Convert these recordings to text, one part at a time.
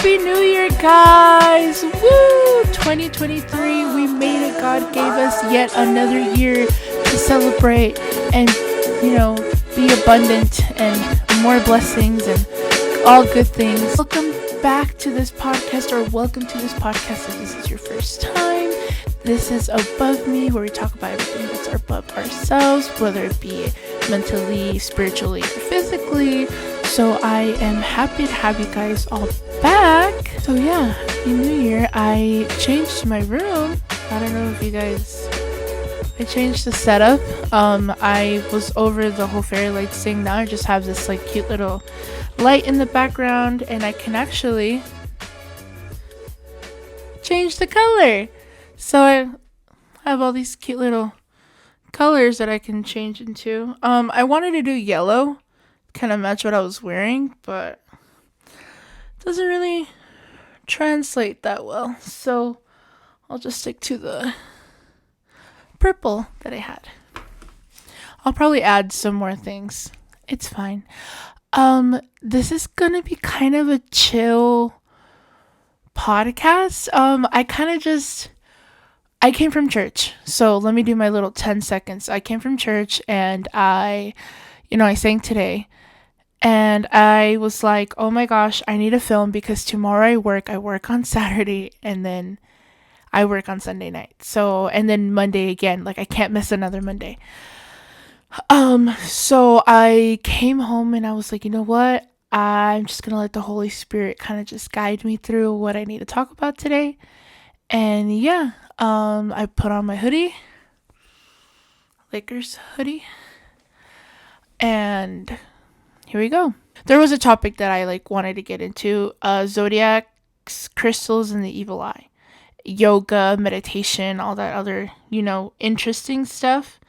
Happy New Year, guys! Woo! 2023, we made it. God gave us yet another year to celebrate and, be abundant and more blessings and all good things. Welcome back to this podcast, or welcome to this podcast if this is your first time. This is Above Me, where we talk about everything that's above ourselves, whether it be mentally, spiritually, or physically. So I am happy to have you guys all back. So yeah, Happy New Year. I changed my room. I don't know if you guys... I changed the setup. I was over the whole fairy lights thing. Now I just have this like cute little light in the background, and I can actually change the color. So I have all these cute little colors that I can change into. I wanted to do yellow, kind of match what I was wearing, but it doesn't really translate that well. So I'll just stick to the purple that I had. I'll probably add some more things. It's fine. This is gonna be kind of a chill podcast. I came from church, so let me do my little 10 seconds. I came from church and I sang today, and I was like, oh my gosh, I need a film because tomorrow I work on Saturday, and then I work on Sunday night. So, and then Monday again, like I can't miss another Monday. So I came home and I was like, you know what? I'm just gonna let the Holy Spirit kind of just guide me through what I need to talk about today. And yeah, I put on my hoodie, Lakers hoodie, and here we go. There was a topic that I wanted to get into, Zodiacs, crystals, and the evil eye, yoga, meditation, all that other, interesting stuff.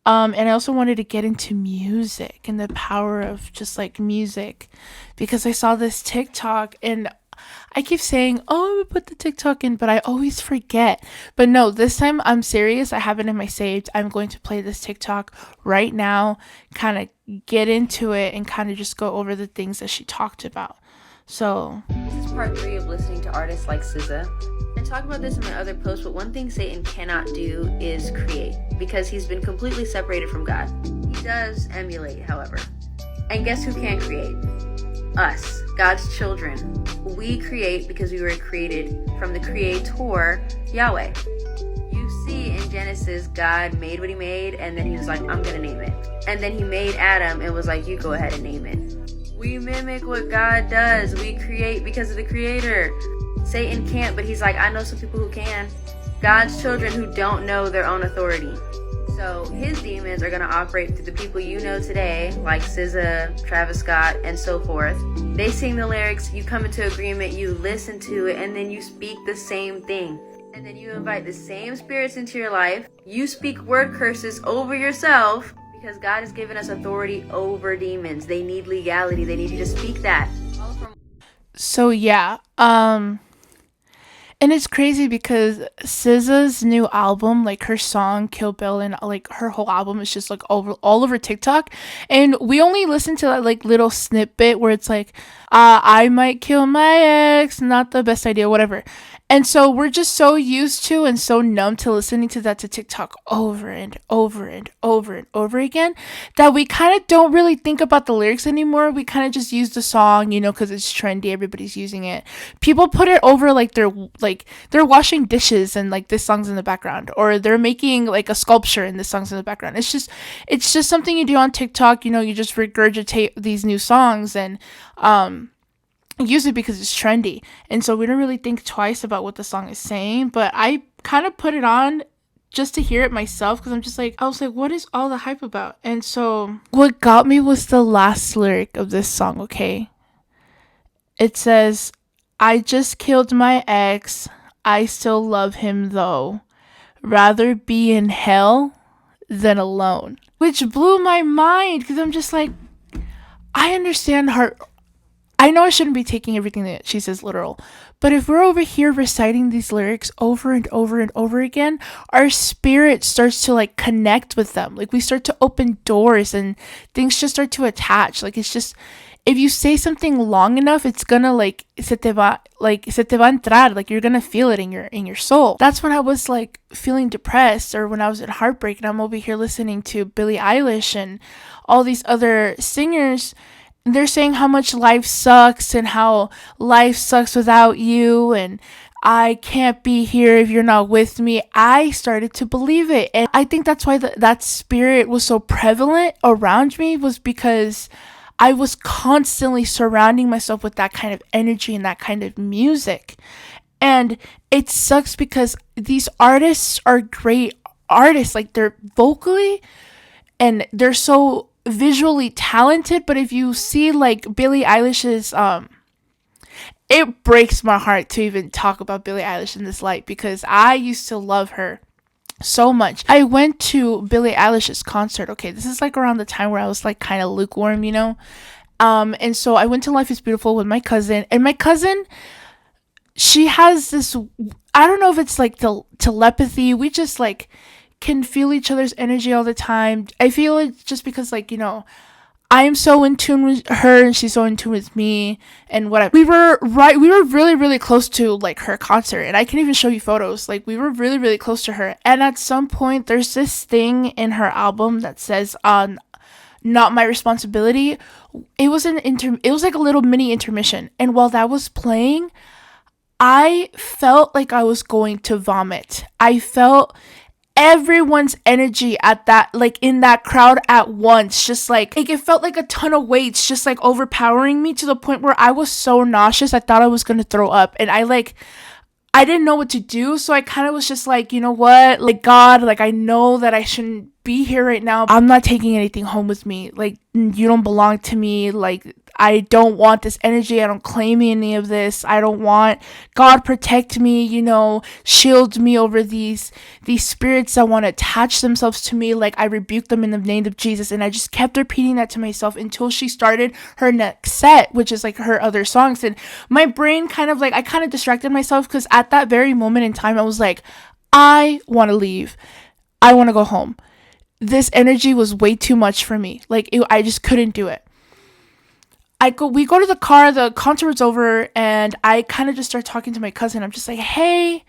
And I also wanted to get into music and the power of just music, because I saw this TikTok and I keep saying, oh, I would put the TikTok in, but I always forget. But no, this time I'm serious. I have it in my saved. I'm going to play this TikTok right now, kind of get into it and kind of just go over the things that she talked about. So this is part 3 of listening to artists like SZA. I talk about this in my other posts, but one thing Satan cannot do is create, because he's been completely separated from God. He does emulate, however. And guess who can create? Us, God's children. We create because we were created from the Creator, Yahweh. You see in Genesis, God made what he made, and then he was like, I'm gonna name it. And then he made Adam and was like, you go ahead and name it. We mimic what God does. We create because of the Creator. Satan can't, but he's like, I know some people who can. God's children who don't know their own authority. So his demons are going to operate through the people you know today, like SZA, Travis Scott, and so forth. They sing the lyrics, you come into agreement, you listen to it, and then you speak the same thing. And then you invite the same spirits into your life. You speak word curses over yourself, because God has given us authority over demons. They need legality. They need you to speak that. So yeah, and it's crazy because SZA's new album, her song Kill Bill, and her whole album is just all over TikTok, and we only listen to that little snippet where it's I might kill my ex, not the best idea, whatever. And so we're just so used to and so numb to listening to that to TikTok over and over and over and over again that we kind of don't really think about the lyrics anymore. We kind of just use the song, because it's trendy. Everybody's using it. People put it over they're washing dishes and this song's in the background, or they're making a sculpture and this song's in the background. It's just something you do on TikTok. You just regurgitate these new songs and use it because it's trendy, and so we don't really think twice about what the song is saying. But I kind of put it on just to hear it myself, because I was like, what is all the hype about? And so what got me was the last lyric of this song. Okay, it says, I just killed my ex, I still love him though, rather be in hell than alone. Which blew my mind, because I'm just like, I understand her. I know I shouldn't be taking everything that she says literal, but if we're over here reciting these lyrics over and over and over again, our spirit starts to connect with them. We start to open doors and things just start to attach. if you say something long enough, it's gonna like se te va entrar, like you're gonna feel it in your soul. That's when I was like feeling depressed, or when I was in heartbreak, and I'm over here listening to Billie Eilish and all these other singers. They're saying how much life sucks and how life sucks without you, and I can't be here if you're not with me. I started to believe it. And I think that's why that spirit was so prevalent around me, was because I was constantly surrounding myself with that kind of energy and that kind of music. And it sucks because these artists are great artists. Like, they're vocally and they're so visually talented. But if you see like Billie Eilish's it breaks my heart to even talk about Billie Eilish in this light, because I used to love her so much. I went to Billie Eilish's concert. Okay, this is like around the time where I was like kind of lukewarm, you know? And so I went to Life is Beautiful with my cousin, and my cousin, she has this, I don't know if it's like the telepathy. We just like can feel each other's energy all the time. I feel it just because, like, you know, I am so in tune with her and she's so in tune with me, and we were really, really close to like her concert, and I can even show you photos. Like, we were really, really close to her. And at some point there's this thing in her album that says not my responsibility. It was it was like a little mini intermission, and while that was playing, I felt like I was going to vomit. I felt everyone's energy at that, like in that crowd at once, just like it felt like a ton of weights just like overpowering me, to the point where I was so nauseous I thought I was gonna throw up. And I didn't know what to do, so I kind of was just like, you know what, like, God, like, I know that I shouldn't be here right now. I'm not taking anything home with me. Like, you don't belong to me. Like, I don't want this energy. I don't claim any of this. I don't want, God, protect me, you know, shield me over these spirits that want to attach themselves to me. Like, I rebuke them in the name of Jesus. And I just kept repeating that to myself until she started her next set, which is like her other songs. And my brain kind of like, I kind of distracted myself, because at that very moment in time, I was like, I want to leave. I want to go home. This energy was way too much for me. Like, I just couldn't do it. We go to the car, the concert was over, and I kind of just start talking to my cousin. I'm just like, hey,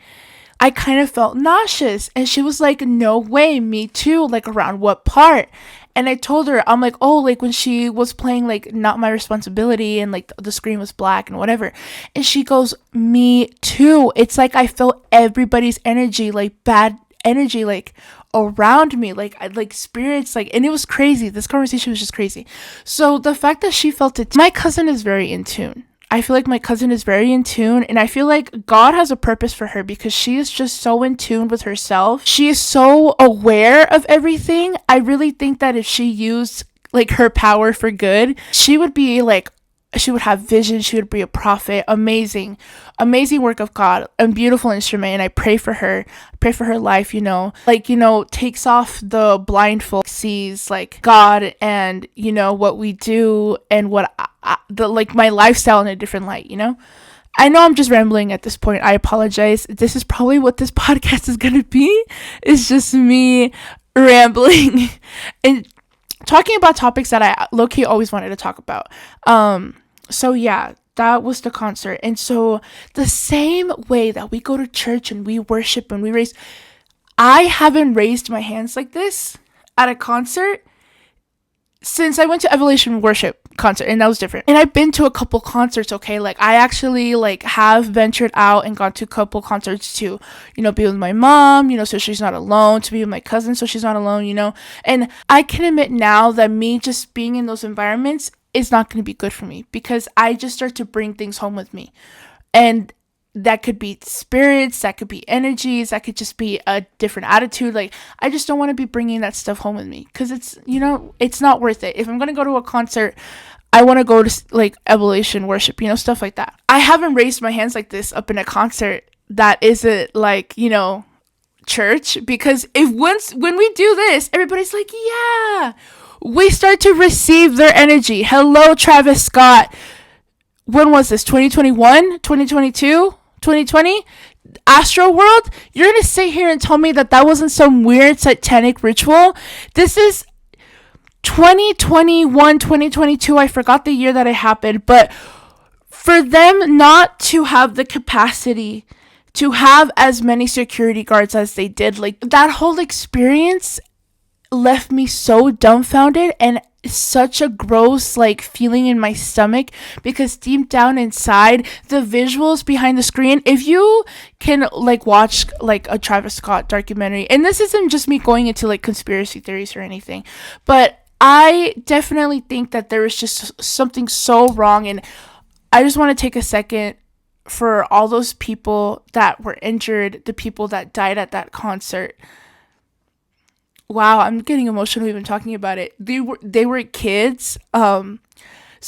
I kind of felt nauseous. And she was like, no way, me too. Like, around what part? And I told her, I'm like, oh, like when she was playing like Not My Responsibility, and like the screen was black and whatever. And she goes, me too. It's like I felt everybody's energy, like bad energy, like around me, like spirits, like, and it was crazy. This conversation was just crazy. So the fact that she felt it, my cousin is very in tune. I feel like my cousin is very in tune, and I feel like God has a purpose for her, because she is just so in tune with herself. She is so aware of everything. I really think that if she used like her power for good, she would be like, she would have vision, she would be a prophet. Amazing work of God, a beautiful instrument. And I pray for her, life, you know, like, you know, takes off the blindfold, sees like God and, you know, what we do, and what like my lifestyle in a different light, you know. I know I'm just rambling at this point. I apologize. This is probably what this podcast is gonna be. It's just me rambling and talking about topics that I low-key always wanted to talk about. So yeah, that was the concert. And so the same way that we go to church and we worship and we raise, I haven't raised my hands like this at a concert since I went to Evolution Worship concert, and that was different. And I've been to a couple concerts, okay? Like, I actually like have ventured out and gone to a couple concerts to, you know, be with my mom, you know, so she's not alone, to be with my cousin so she's not alone, you know. And I can admit now that me just being in those environments is not going to be good for me, because I just start to bring things home with me. And that could be spirits, that could be energies, that could just be a different attitude. Like, I just don't want to be bringing that stuff home with me, because it's, you know, it's not worth it. If I'm going to go to a concert, I want to go to like Evolution Worship, you know, stuff like that. I haven't raised my hands like this up in a concert that isn't like, you know, church, because when we do this, everybody's like, yeah, we start to receive their energy. Hello, Travis Scott. When was this? 2021? 2022? 2020? Astro World? You're going to sit here and tell me that wasn't some weird satanic ritual? This is 2021, 2022, I forgot the year that it happened, but for them not to have the capacity to have as many security guards as they did, like that whole experience left me so dumbfounded and such a gross like feeling in my stomach, because deep down inside, the visuals behind the screen, if you can like watch like a Travis Scott documentary, and this isn't just me going into like conspiracy theories or anything, but I definitely think that there is just something so wrong. And I just want to take a second for all those people that were injured, the people that died at that concert. Wow, I'm getting emotional even talking about it. They were kids. Some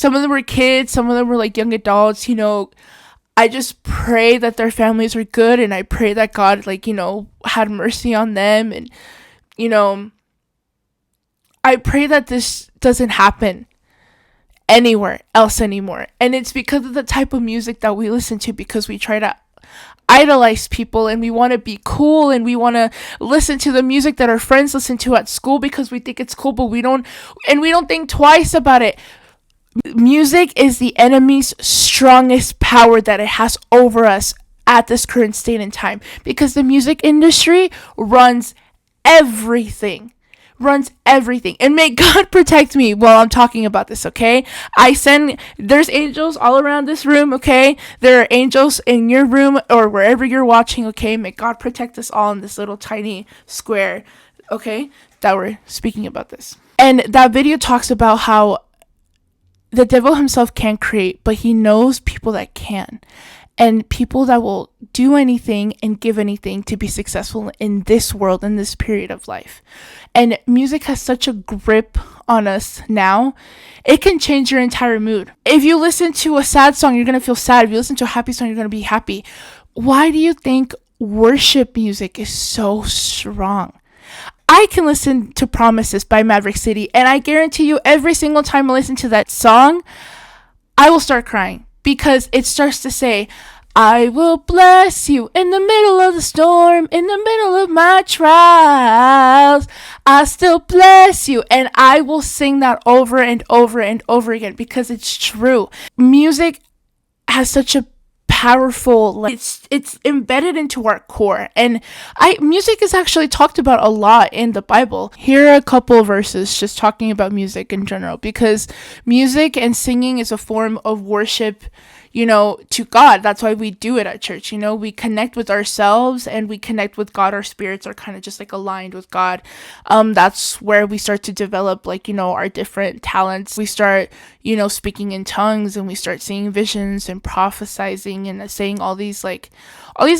of them were kids, some of them were like young adults, I just pray that their families are good, and I pray that God, like, had mercy on them. And, you know, I pray that this doesn't happen anywhere else anymore. And it's because of the type of music that we listen to, because we try to idolize people, and we want to be cool, and we want to listen to the music that our friends listen to at school because we think it's cool, but we don't think twice about it. Music is the enemy's strongest power that it has over us at this current state in time, because the music industry runs everything. And may God protect me while I'm talking about this, okay? There's angels all around this room, okay? There are angels in your room or wherever you're watching, okay? May God protect us all in this little tiny square, okay? That we're speaking about this. And that video talks about how the devil himself can't create, but he knows people that can. And people that will do anything and give anything to be successful in this world, in this period of life. And music has such a grip on us now. It can change your entire mood. If you listen to a sad song, you're going to feel sad. If you listen to a happy song, you're going to be happy. Why do you think worship music is so strong? I can listen to Promises by Maverick City, and I guarantee you every single time I listen to that song, I will start crying. Because it starts to say, I will bless you in the middle of the storm, in the middle of my trials. I still bless you. And I will sing that over and over and over again, because it's true. Music has such a powerful, like, it's embedded into our core. And music is actually talked about a lot in the Bible. Here are a couple of verses just talking about music in general, because music and singing is a form of worship, to God. That's why we do it at church. We connect with ourselves and we connect with God. Our spirits are kind of just like aligned with God. That's where we start to develop, like, our different talents. We start, speaking in tongues, and we start seeing visions and prophesizing and saying all these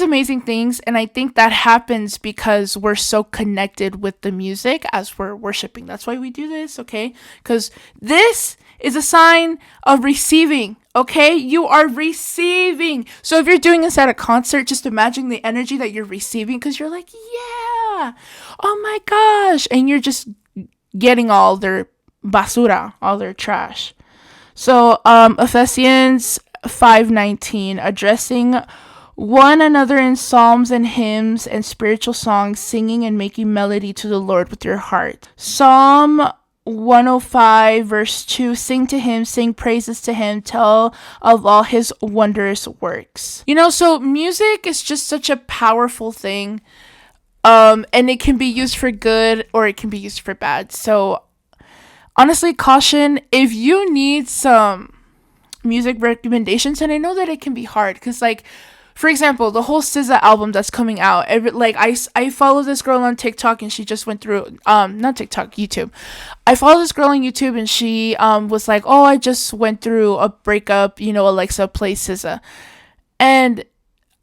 amazing things. And I think that happens because we're so connected with the music as we're worshiping. That's why we do this, okay? Because this is a sign of receiving. Okay, you are receiving. So if you're doing this at a concert, just imagine the energy that you're receiving, because you're like, yeah, oh my gosh. And you're just getting all their basura, all their trash. So Ephesians 5:19, addressing one another in psalms and hymns and spiritual songs, singing and making melody to the Lord with your heart. Psalm 105 verse 2, sing to him, sing praises to him, tell of all his wondrous works. So music is just such a powerful thing, and it can be used for good or it can be used for bad. So honestly, caution if you need some music recommendations. And I know that it can be hard, because, like, for example, the whole SZA album that's coming out, I follow this girl on TikTok, and she just went through, not TikTok, YouTube. I follow this girl on YouTube, and she was like, oh, I just went through a breakup, Alexa, play SZA. And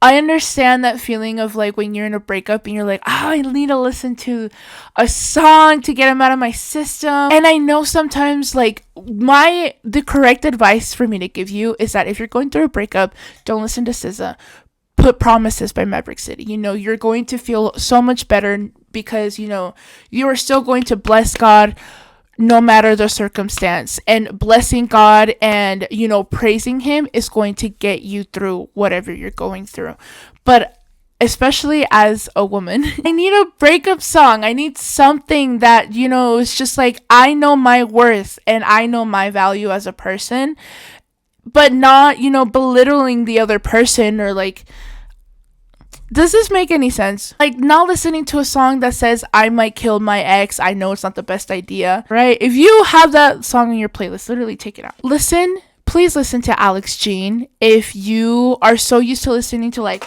I understand that feeling of, like, when you're in a breakup and you're like, I need to listen to a song to get them out of my system. And I know sometimes, like, the correct advice for me to give you is that if you're going through a breakup, don't listen to SZA. Put Promises by Maverick City. You're going to feel so much better, because, you are still going to bless God no matter the circumstance. And blessing God and, praising him is going to get you through whatever you're going through. But especially as a woman. I need a breakup song. I need something that, is just like, I know my worth and I know my value as a person, but not, belittling the other person or like, does this make any sense? Like, not listening to a song that says, I might kill my ex. I know it's not the best idea, right? If you have that song in your playlist, literally take it out. Please listen to Alex Jean. If you are so used to listening to like,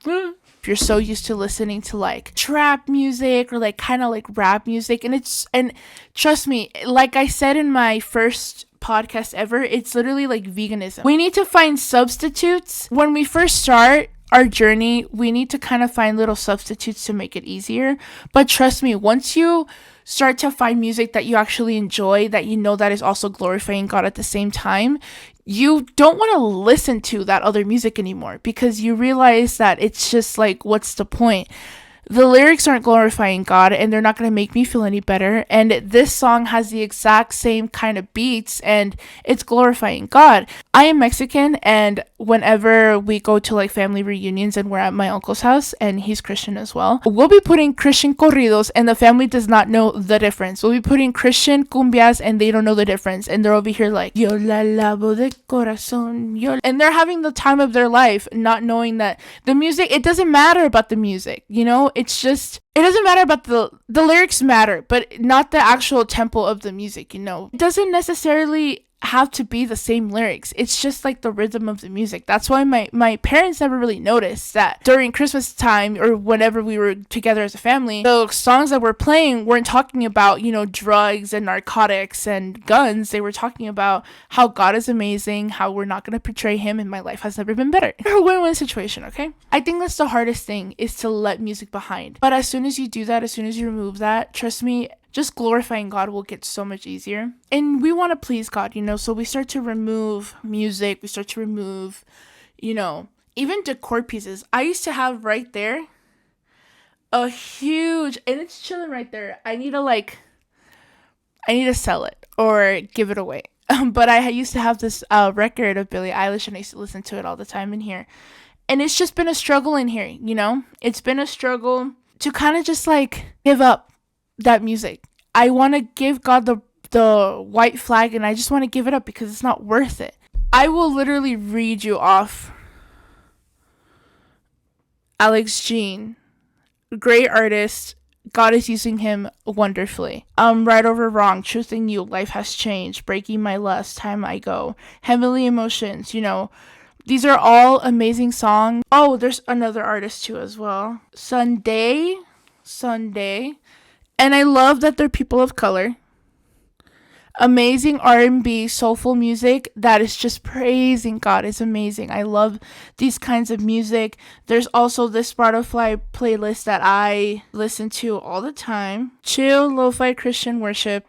if you're so used to listening to like trap music or like kind of like rap music, and trust me, like I said in my first podcast ever, it's literally like veganism. We need to find substitutes. When we first start our journey, we need to kind of find little substitutes to make it easier. But trust me, once you start to find music that you actually enjoy, that that is also glorifying God at the same time, you don't want to listen to that other music anymore, because you realize that it's just like, what's the point? The lyrics aren't glorifying God and they're not going to make me feel any better. And this song has the exact same kind of beats and it's glorifying God. I am Mexican, and whenever we go to like family reunions and we're at my uncle's house, and he's Christian as well, we'll be putting Christian corridos and the family does not know the difference. We'll be putting Christian cumbias and they don't know the difference. And they're over here like, yo la lavo de corazón, yo. And they're having the time of their life, not knowing that the music, it doesn't matter about the music, it's just, it doesn't matter about the lyrics matter, but not the actual tempo of the music. It doesn't necessarily have to be the same lyrics. It's just like the rhythm of the music. That's why my parents never really noticed that during Christmas time or whenever we were together as a family, the songs that were playing weren't talking about, drugs and narcotics and guns. They were talking about how God is amazing, how we're not going to betray him, and my life has never been better. A win-win situation, okay? I think that's the hardest thing, is to let music behind. But as soon as you do that, as soon as you remove that, trust me, just glorifying God will get so much easier. And we want to please God, so we start to remove music, we start to remove, even decor pieces. I used to have right there a huge, and it's chilling right there. I need to sell it or give it away. But I used to have this record of Billie Eilish, and I used to listen to it all the time in here. And it's just been a struggle in here, It's been a struggle to kind of just like give up that music. I want to give God the white flag, and I just want to give it up because it's not worth it. I will literally read you off Alex Jean, great artist. God is using him wonderfully. Right over wrong, truth in you, life has changed, breaking my lust, time I go, heavenly emotions, These are all amazing songs. Oh, there's another artist too as well. Sunday. And I love that they're people of color. Amazing R&B, soulful music that is just praising God is amazing. I love these kinds of music. There's also this Spotify playlist that I listen to all the time. Chill Lo-Fi Christian Worship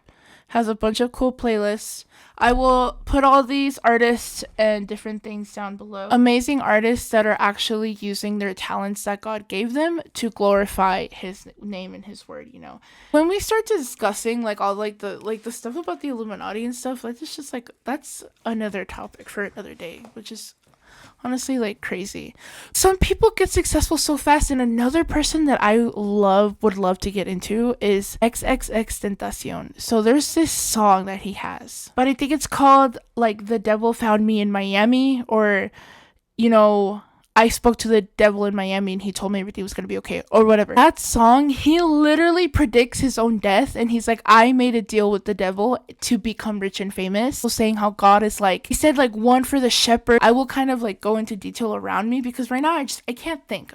has a bunch of cool playlists. I will put all these artists and different things down below. Amazing artists that are actually using their talents that God gave them to glorify his name and his word, When we start discussing like all like the stuff about the Illuminati and stuff, like it's just like, that's another topic for another day, which is honestly like crazy. Some people get successful so fast, and another person that I would love to get into is XXXTentacion. So there's this song that he has, but I think it's called like The Devil Found Me in Miami, or I spoke to the devil in Miami and he told me everything was going to be okay, or whatever. That song, he literally predicts his own death, and he's like, I made a deal with the devil to become rich and famous. So saying how God is like, he said like one for the shepherd. I will kind of like go into detail around me because right now I can't think.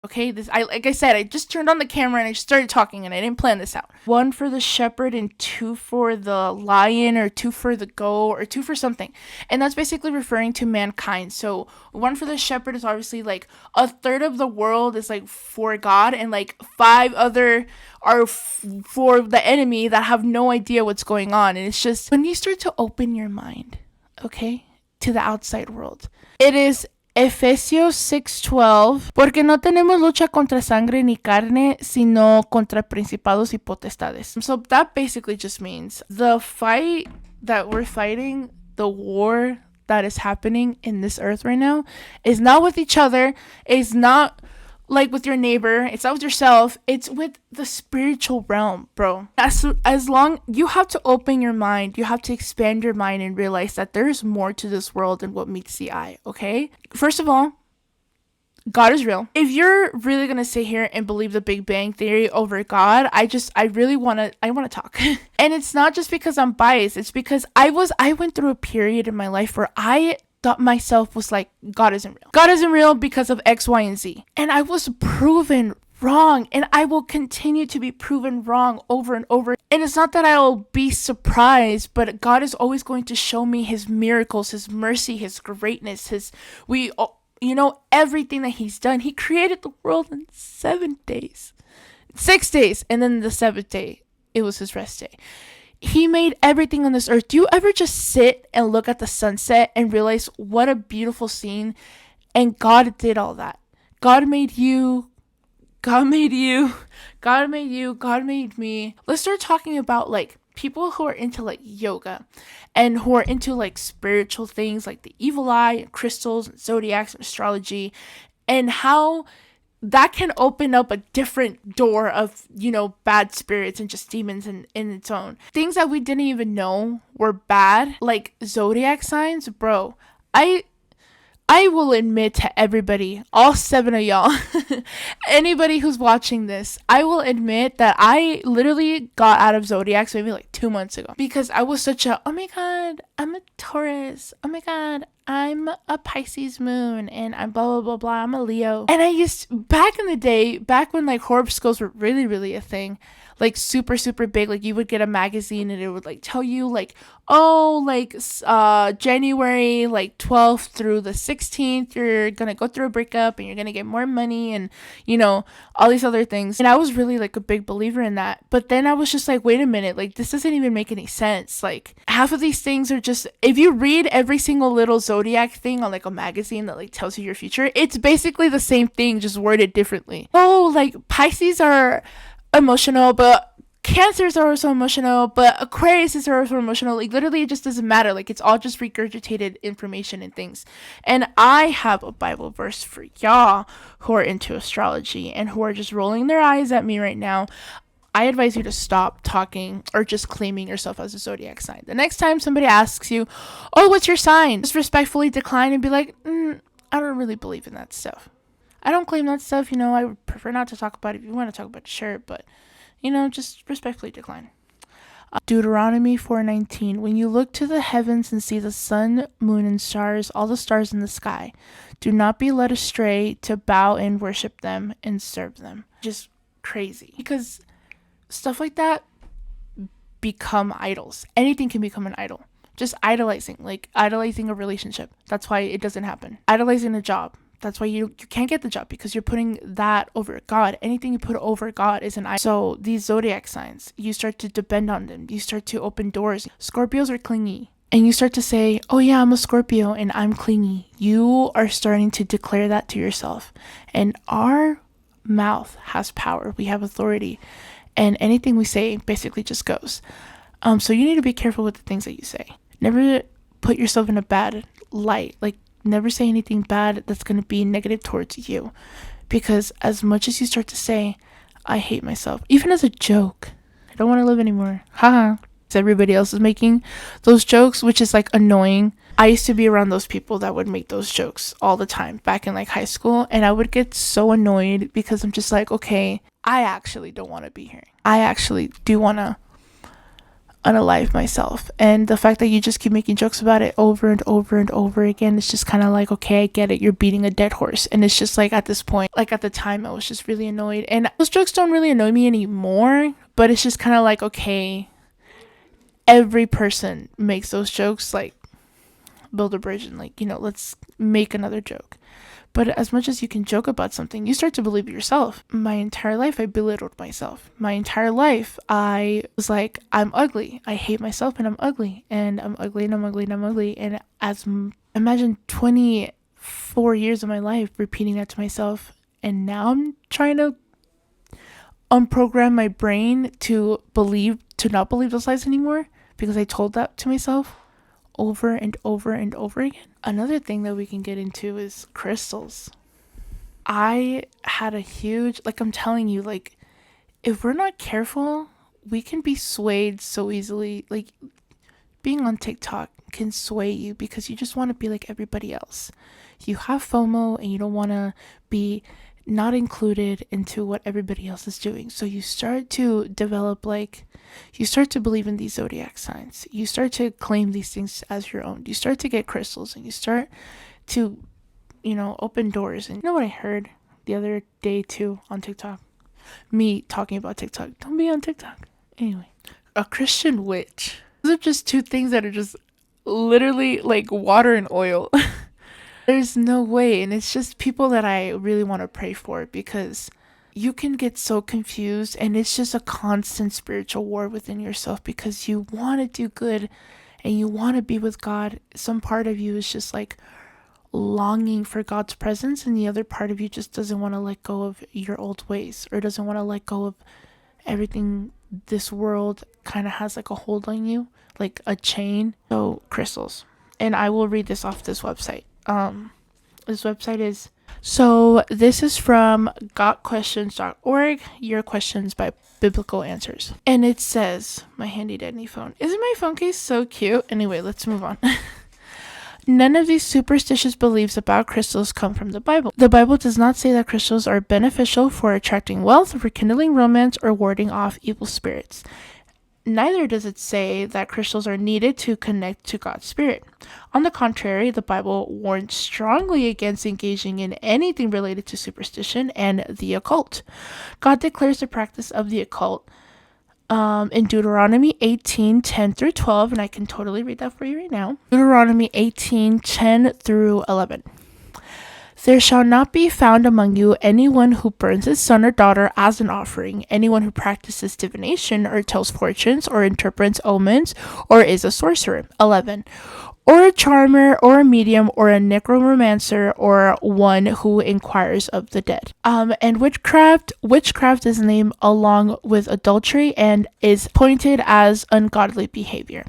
Okay, this I like I said, I just turned on the camera and I just started talking and I didn't plan this out. 1 for the shepherd and 2 for the lion, or 2 for the goat, or 2 for something. And that's basically referring to mankind. So 1 for the shepherd is obviously like a third of the world is like for God, and like 5 other are for the enemy that have no idea what's going on. And it's just when you start to open your mind, okay, to the outside world. It is Efesios 6:12, porque no tenemos lucha contra sangre ni carne, sino contra principados y potestades. So that basically just means the fight that we're fighting, the war that is happening in this earth right now, is not with each other, is not like with your neighbor, it's not with yourself, it's with the spiritual realm, bro. As long you have to open your mind, you have to expand your mind and realize that there's more to this world than what meets the eye, okay? First of all, God is real. If you're really gonna sit here and believe the Big Bang Theory over God, I really wanna talk. And it's not just because I'm biased, it's because I went through a period in my life where I thought myself was like, God isn't real. God isn't real because of X, Y, and Z. And I was proven wrong, and I will continue to be proven wrong over and over. And it's not that I'll be surprised, but God is always going to show me his miracles, his mercy, his greatness, everything that he's done. He created the world in 7 days. 6 days, and then the 7th day, it was his rest day. He made everything on this earth. Do you ever just sit and look at the sunset and realize what a beautiful scene? And God did all that. God made you. God made you. God made you. God made me. Let's start talking about like people who are into like yoga and who are into like spiritual things like the evil eye and crystals and zodiacs and astrology, and how that can open up a different door of, bad spirits and just demons in its own. Things that we didn't even know were bad, like zodiac signs, bro. I will admit to everybody, all 7 of y'all, anybody who's watching this, I will admit that I literally got out of zodiacs maybe like 2 months ago because I was such a, oh my God, I'm a Taurus. Oh my God, I'm a Pisces moon, and I'm blah, blah, blah, blah. I'm a Leo. And I back in the day, back when like horoscopes were really, really a thing, like super, super big, like you would get a magazine and it would like tell you like, oh, like January like 12th through the 16th, you're gonna go through a breakup and you're gonna get more money and all these other things. And I was really like a big believer in that. But then I was just like, wait a minute, like this doesn't even make any sense. Like half of these things are just, if you read every single little zodiac thing on like a magazine that like tells you your future, it's basically the same thing, just worded differently. Oh, like Pisces are emotional, but Cancers are also emotional, but Aquarius are also emotional. Like literally it just doesn't matter. Like it's all just regurgitated information and things. And I have a Bible verse for y'all who are into astrology and who are just rolling their eyes at me right now. I advise you to stop talking or just claiming yourself as a zodiac sign. The next time somebody asks you, oh, what's your sign? Just respectfully decline and be like, I don't really believe in that stuff. I don't claim that stuff. I would prefer not to talk about it. If you want to talk about it, sure, but just respectfully decline. Deuteronomy 4:19. When you look to the heavens and see the sun, moon, and stars, all the stars in the sky, do not be led astray to bow and worship them and serve them. Just crazy. Because stuff like that become idols. Anything can become an idol. Just idolizing, like idolizing a relationship. That's why it doesn't happen. Idolizing a job. That's why you can't get the job, because you're putting that over God. Anything you put over God is an idol. So these zodiac signs, you start to depend on them. You start to open doors. Scorpios are clingy. And you start to say, oh yeah, I'm a Scorpio and I'm clingy. You are starting to declare that to yourself. And our mouth has power. We have authority. And anything we say basically just goes. So you need to be careful with the things that you say. Never put yourself in a bad light. Like, never say anything bad that's going to be negative towards you. Because as much as you start to say, I hate myself, even as a joke, I don't want to live anymore, haha, everybody else is making those jokes, which is like annoying. I used to be around those people that would make those jokes all the time back in like high school, and I would get so annoyed because I'm just like, okay, I actually don't want to be here. I actually do want to unalive myself. And the fact that you just keep making jokes about it over and over and over again, it's just kind of like, okay, I get it, you're beating a dead horse. And it's just like, at this point, like at the time, I was just really annoyed. And those jokes don't really annoy me anymore, but it's just kind of like, okay, every person makes those jokes, like build a bridge and like, let's make another joke. But as much as you can joke about something, you start to believe it yourself. My entire life, I belittled myself. My entire life, I was like, I'm ugly. I hate myself and I'm ugly. And I'm ugly and I'm ugly and I'm ugly. And imagine 24 years of my life repeating that to myself. And now I'm trying to unprogram my brain to not believe those lies anymore because I told that to myself over and over and over again. Another thing that we can get into is crystals. I had a huge, like I'm telling you, like if we're not careful, we can be swayed so easily. Like being on TikTok can sway you because you just want to be like everybody else. You have FOMO and you don't want to be not included into what everybody else is doing. So you start to develop, like, you start to believe in these zodiac signs. You start to claim these things as your own. You start to get crystals and you start to, open doors. And you know what I heard the other day too on TikTok? Me talking about TikTok. Don't be on TikTok. Anyway, a Christian witch. Those are just two things that are just literally like water and oil. There's no way. And it's just people that I really want to pray for because you can get so confused and it's just a constant spiritual war within yourself because you want to do good and you want to be with God. Some part of you is just like longing for God's presence and the other part of you just doesn't want to let go of your old ways or doesn't want to let go of everything this world kind of has like a hold on you, like a chain. So crystals. And I will read this off this website. This website is this is from gotquestions.org, your questions by biblical answers. And it says, my handy dandy phone. Isn't my phone case so cute? Anyway, let's move on. None of these superstitious beliefs about crystals come from the Bible. The Bible does not say that crystals are beneficial for attracting wealth, rekindling romance, or warding off evil spirits. Neither does it say that crystals are needed to connect to God's Spirit. On the contrary, the Bible warns strongly against engaging in anything related to superstition and the occult. God declares the practice of the occult in Deuteronomy 18:10 through 12, and I can totally read that for you right now. Deuteronomy 18:10 through 11. There shall not be found among you anyone who burns his son or daughter as an offering, anyone who practices divination or tells fortunes or interprets omens or is a sorcerer. 11. Or a charmer or a medium or a necromancer or one who inquires of the dead. And witchcraft is named along with adultery and is pointed as ungodly behavior.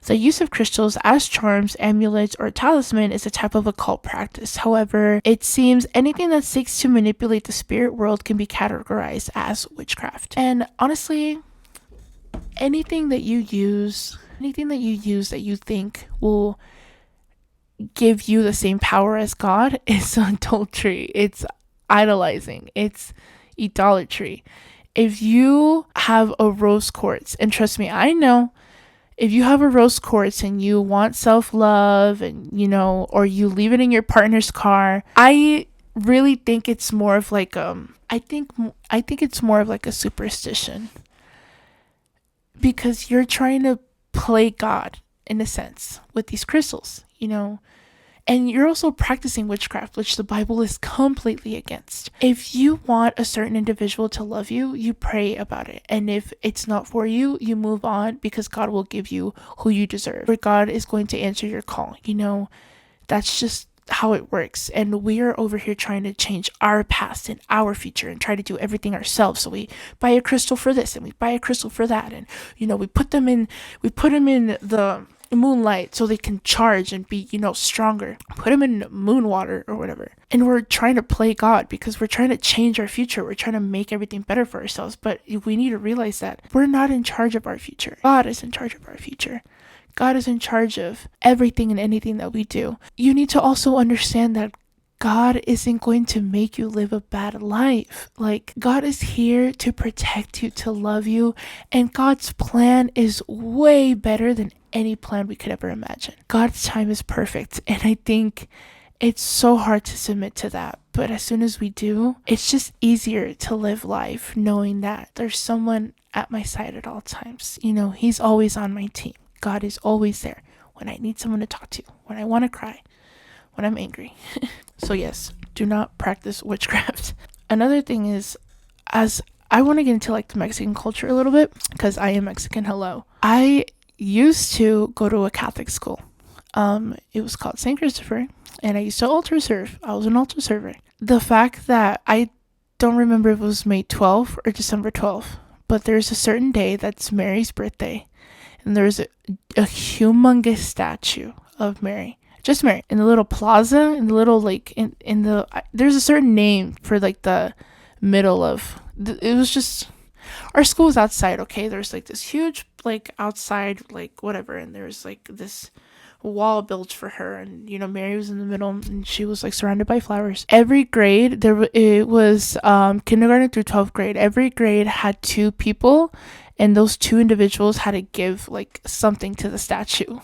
The use of crystals as charms, amulets, or talisman is a type of occult practice. However, it seems anything that seeks to manipulate the spirit world can be categorized as witchcraft. And honestly, anything that you use that you think will give you the same power as God is adultery. It's idolizing. It's idolatry. If you have a rose quartz, and trust me, I know, if you have a rose quartz and you want self-love and, or you leave it in your partner's car, I really think it's more of like, I think it's more of like a superstition because you're trying to play God in a sense with these crystals, and you're also practicing witchcraft, which the Bible is completely against. If you want a certain individual to love you, you pray about it. And if it's not for you, you move on because God will give you who you deserve. Or God is going to answer your call. That's just how it works. And we are over here trying to change our past and our future and try to do everything ourselves. So we buy a crystal for this and we buy a crystal for that. And, we put them in the moonlight so they can charge and be, stronger. Put them in moon water or whatever. And we're trying to play God because we're trying to change our future. We're trying to make everything better for ourselves. But we need to realize that we're not in charge of our future. God is in charge of our future. God is in charge of everything and anything that we do. You need to also understand that God isn't going to make you live a bad life. Like, God is here to protect you, to love you, and God's plan is way better than any plan we could ever imagine. God's time is perfect, and I think it's so hard to submit to that. But as soon as we do, it's just easier to live life knowing that there's someone at my side at all times. He's always on my team. God is always there when I need someone to talk to, when I want to cry, when I'm angry. So yes, do not practice witchcraft. Another thing is, as I want to get into like the Mexican culture a little bit, because I am Mexican, hello. I used to go to a Catholic school. It was called St. Christopher, and I used to altar serve. I was an altar server. The fact that I don't remember if it was May 12th or December 12th, but there's a certain day that's Mary's birthday, and there's a humongous statue of Mary. Just Mary in the little plaza, in the little like in the there's a certain name for like the middle of it was just our school was outside. Okay, there's like this huge like outside like whatever, and there's like this wall built for her, and Mary was in the middle, and she was like surrounded by flowers. Every grade it was kindergarten through 12th grade. Every grade had two people, and those two individuals had to give like something to the statue.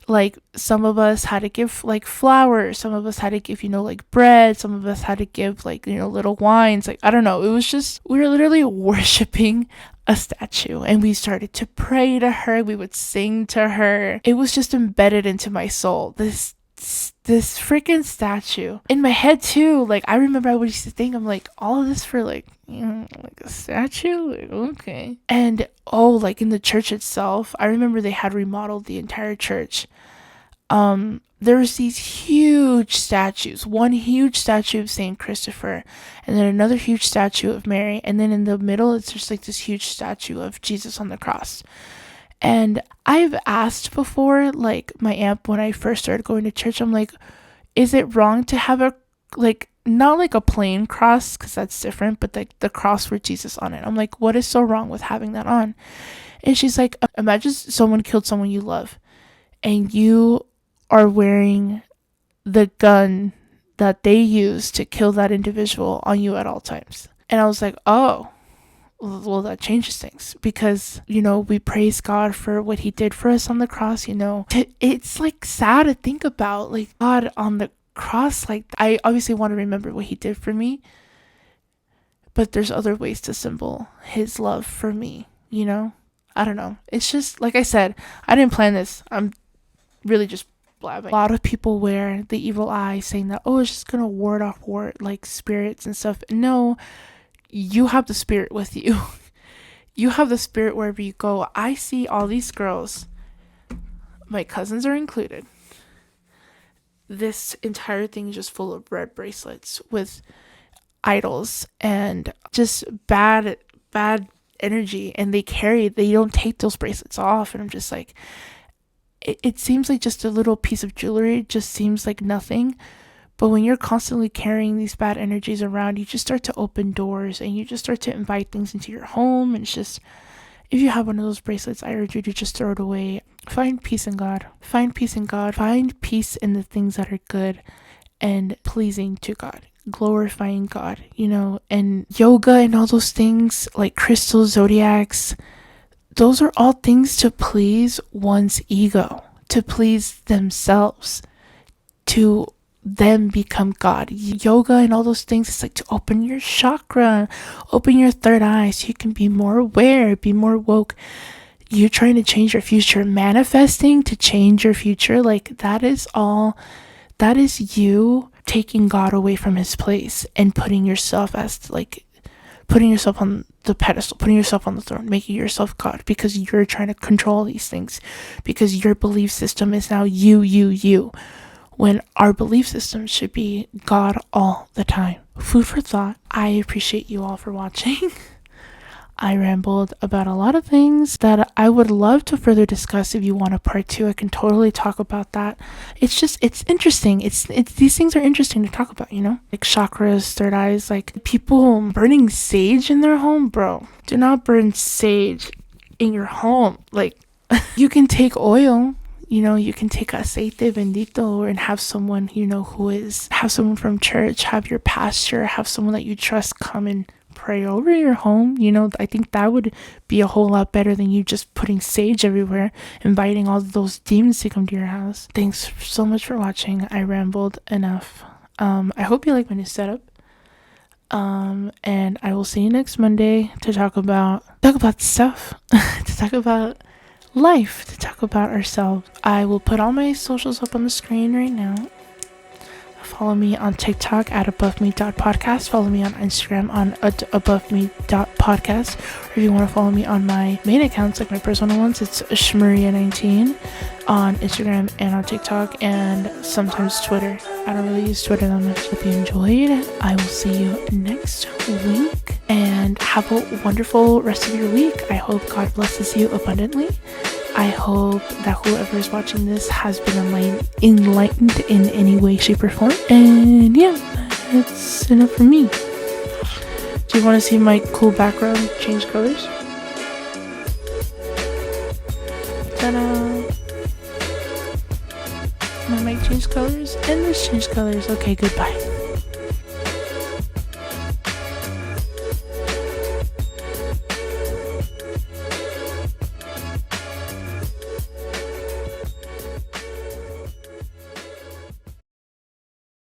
Like, some of us had to give like flowers, some of us had to give like bread, some of us had to give like little wines. Like, I don't know, it was just, we were literally worshiping a statue, and we started to pray to her, we would sing to her. It was just embedded into my soul, this freaking statue in my head too. Like, I remember I used to think, I'm like, all of this for like like a statue, like, okay. And like in the church itself, I remember they had remodeled the entire church. There was these huge statues, one huge statue of Saint Christopher, and then another huge statue of Mary, and then in the middle it's just like this huge statue of Jesus on the cross. And I've asked before, like my aunt, when I first started going to church, I'm like, is it wrong to have a like not like a plain cross, because that's different, but like the cross with Jesus on it? I'm like, what is so wrong with having that on? And she's like, imagine someone killed someone you love, and you are wearing the gun that they used to kill that individual on you at all times. And I was like, oh, well, that changes things, because we praise God for what he did for us on the cross. It's like sad to think about, like, God on the cross. Like, I obviously want to remember what he did for me, but there's other ways to symbol his love for me. I don't know, it's just like I said, I didn't plan this, I'm really just blabbing. A lot of people wear the evil eye, saying that, oh, it's just gonna ward off like spirits and stuff. No, you have the spirit with you. You have the spirit wherever you go. I see all these girls, my cousins are included, this entire thing is just full of red bracelets with idols and just bad energy, and they don't take those bracelets off. And I'm just like, it seems like just a little piece of jewelry, just seems like nothing. But when you're constantly carrying these bad energies around, you just start to open doors, and you just start to invite things into your home. And it's just, if you have one of those bracelets, I urge you to just throw it away. Find peace in God. Find peace in God. Find peace in the things that are good and pleasing to God, glorifying God, and yoga and all those things like crystals, zodiacs. Those are all things to please one's ego, to please themselves, to them become God. Yoga and all those things, it's like to open your chakra, open your third eye, so you can be more aware, be more woke. You're trying to change your future, manifesting to change your future. Like, that is you taking God away from his place and putting yourself on the pedestal, putting yourself on the throne, making yourself God, because you're trying to control these things, because your belief system is now you, when our belief system should be God all the time. Food for thought. I appreciate you all for watching. I rambled about a lot of things that I would love to further discuss. If you want a part 2, I can totally talk about that. It's interesting. It's these things are interesting to talk about, like chakras, third eyes, like people burning sage in their home. Bro, do not burn sage in your home. Like, you can take oil, you can take aceite bendito and have someone, have someone from church, have your pastor, have someone that you trust come and pray over your home. I think that would be a whole lot better than you just putting sage everywhere, inviting all those demons to come to your house. Thanks so much for watching. I rambled enough. I hope you like my new setup. And I will see you next Monday to talk about stuff, to talk about life, to talk about ourselves. I will put all my socials up on the screen right now. Follow me on TikTok at aboveme.podcast. Follow me on Instagram on aboveme.podcast. Or if you want to follow me on my main accounts, like my personal ones, it's Shmaria19 on Instagram and on TikTok and sometimes Twitter. I don't really use Twitter that much. Hope you enjoyed. I will see you next week and have a wonderful rest of your week. I hope God blesses you abundantly. I hope that whoever is watching this has been enlightened in any way, shape, or form. And yeah, that's enough for me. Do you want to see my cool background change colors? Ta-da! My mic changed colors and this changed colors. Okay, goodbye.